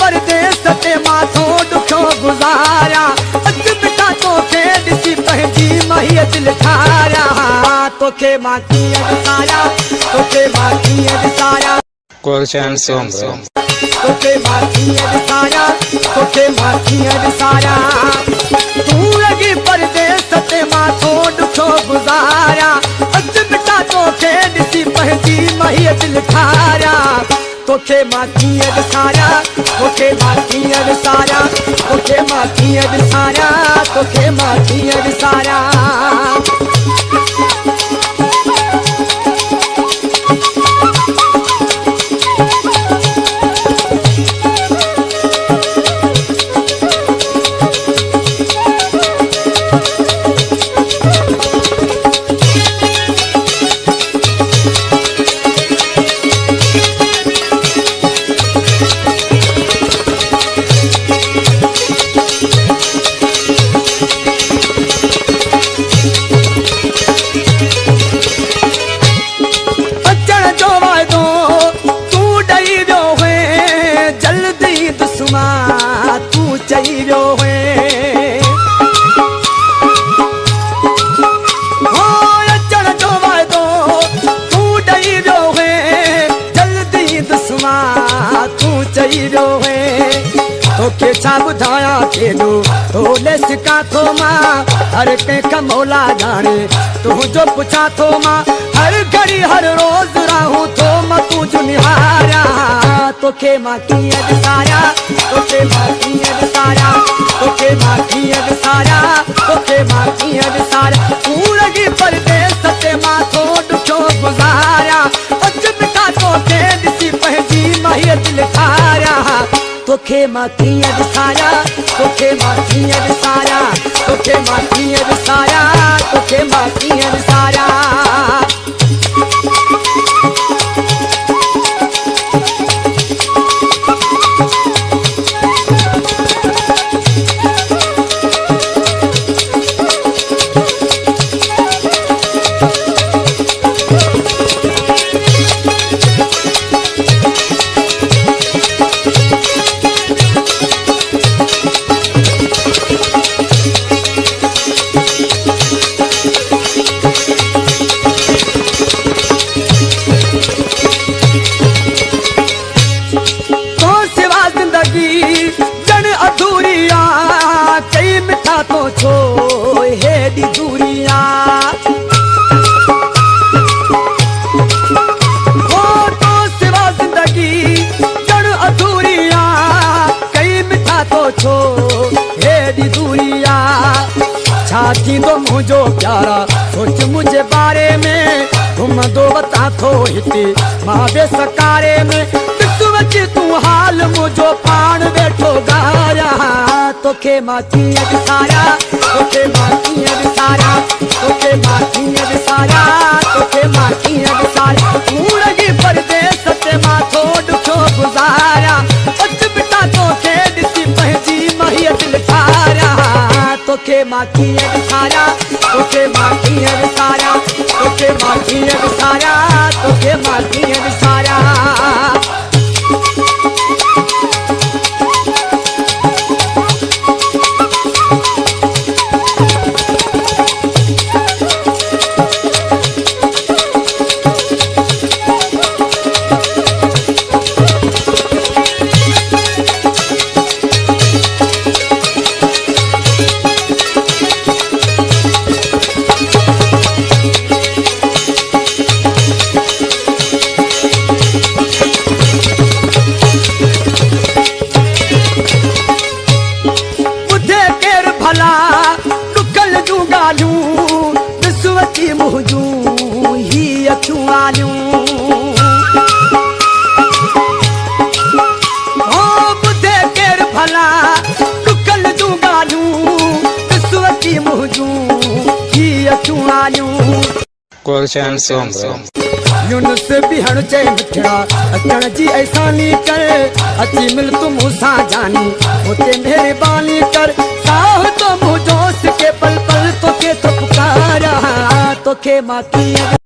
परदेस ते माथो दुखो गुजारा अच बिटा तोखे ॾिसी पंहिंजी महीअ दिल ठारिया तोखे मां कीअं ॾिसारिया तोखे मां कीअं ॾिसारिया गुलशन सोमरो तोखे मां कीअं ॾिसारिया तोखे मां कीअं ॾिसारिया तूं लॻी परदेस ते माथो दुखो गुजारा अच बिटा तोखे ॾिसी पंहिंजी महीअ दिल ठारिया तोखे मां कीअं ॾिसारिया तोखे मां कीअं ॾिसारिया तोखे मां कीअं ॾिसारिया तोखे मां कीअं ॾिसारिया तू चई वियो अचण जो वाइदो तू ॾेई वियो जल्दी दुश्मा तू चई वियो तोखे छा ॿुधायां केॾो तोले सिकां थो मां हर कंहिंखां मौला ॼाणे तुंहिंजो पुछां थो मां हर घड़ी हर रोज़ रहूं थो मां तुंहिंजो निहारिया तोखे मां कीअं ॾिसारिया तोखे मां कीअं ॾिसारिया तोखे मां कीअं ॾिसारिया तोखे मां कीअं ॾिसारिया तूं लॻी परदेस ते माथो ॾुखो गुज़ारिया अच बिटा तोखे ॾिसी पंहिंजी महीअ दिल ठारिया तोखे मां कीअं ॾिसारिया तोखे मां कीअं ॾिसारिया तोखे मां कीअं ॾिसारिया तोखे मां कीअं ॾिसारिया तो छो हेॾी दूरिया तो सिवा ज़िंदगी ॼण अधूरिया कई मिठा तो छो हेॾी दूरिया छा थींदो मुंहिंजो प्यारा सोच मुंहिंजे बारे में घुमंदो वतां थो हिते मां बेसकारे में ॾिस तूं हाल मुंहिंजो पाण वेठो ॻारिया तोखे मां कीअं ॾिसारिया तोखे मां कीअं ॾिसारिया तोखे मां कीअं ॾिसारिया तोखे मां कीअं ॾिसारिया तूं लॻी परदेस ते माथो ॾुखो गुज़ारिया अच बिटा तोखे ॾिसी पंहिंजी महीअ दिल ठारिया तोखे मां कीअं ॾिसारिया तोखे मां कीअं ॾिसारिया तोखे मां कीअं ॾिसारिया तोखे मां कीअं ॾिसारिया गुलशन सोमरो यूनुस बिहण चे मिठड़ा अचण जी ऐसानी कर अची मिल तू मूंसां जानी होते मेहरबानी कर साह तो मुझोस के पल पल तो के तो पुकारा तो के मां कीअं